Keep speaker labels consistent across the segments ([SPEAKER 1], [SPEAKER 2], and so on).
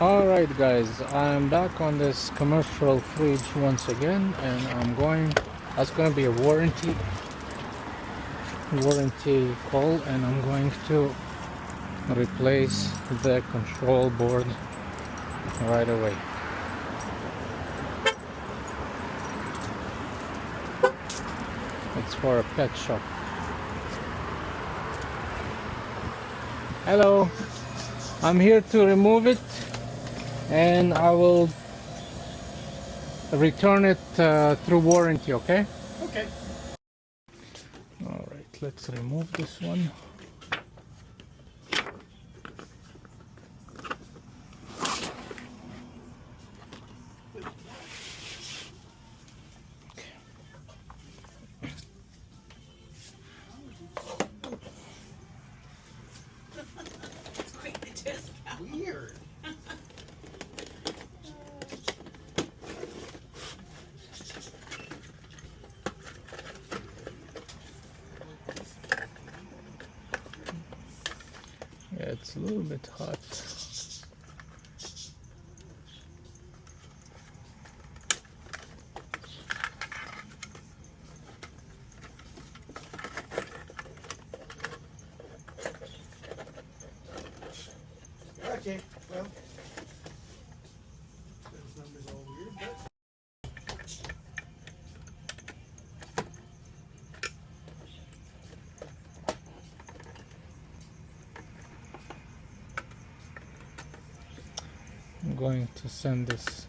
[SPEAKER 1] Alright guys, I'm back on this commercial fridge once again, and that's going to be a warranty call, and I'm going to replace the control board right away. It's for a pet shop. Hello, I'm here to remove it, and I will return it through warranty, okay?
[SPEAKER 2] Okay.
[SPEAKER 1] Alright, let's remove this one.
[SPEAKER 2] Weird.
[SPEAKER 1] Yeah, it's a little bit hot.
[SPEAKER 2] Okay, well, those numbers all weird, but
[SPEAKER 1] I'm going to send this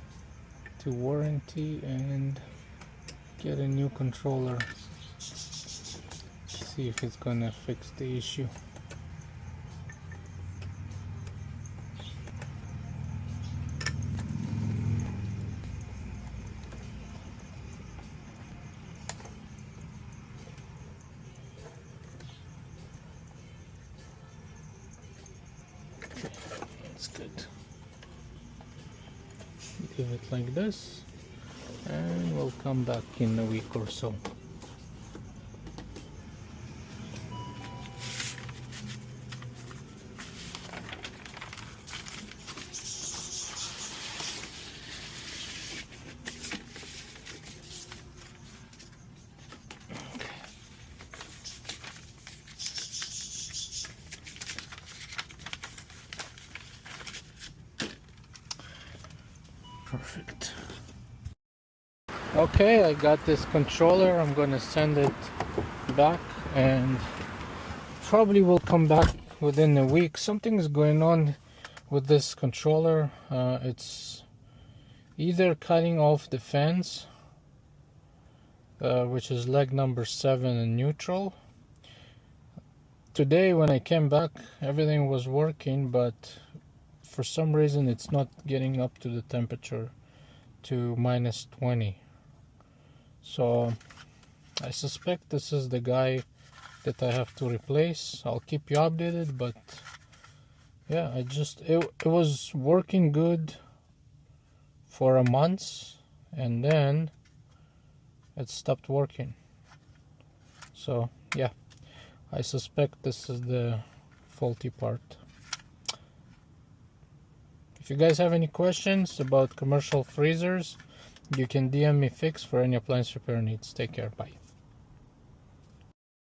[SPEAKER 1] to warranty and get a new controller. See if it's gonna fix the issue. That's good. Leave it like this, and we'll come back in a week or so. Perfect. Okay, I got this controller. I'm gonna send it back, and probably will come back within a week. Something's going on with this controller. It's either cutting off the fans, which is leg number 7 in neutral. Today when I came back, everything was working, but for some reason it's not getting up to the temperature to -20. So I suspect this is the guy that I have to replace. I'll keep you updated, but yeah, it was working good for a month, and then it stopped working. So yeah, I suspect this is the faulty part. If you guys have any questions about commercial freezers, you can DM me Fix for any appliance repair needs. Take care. Bye.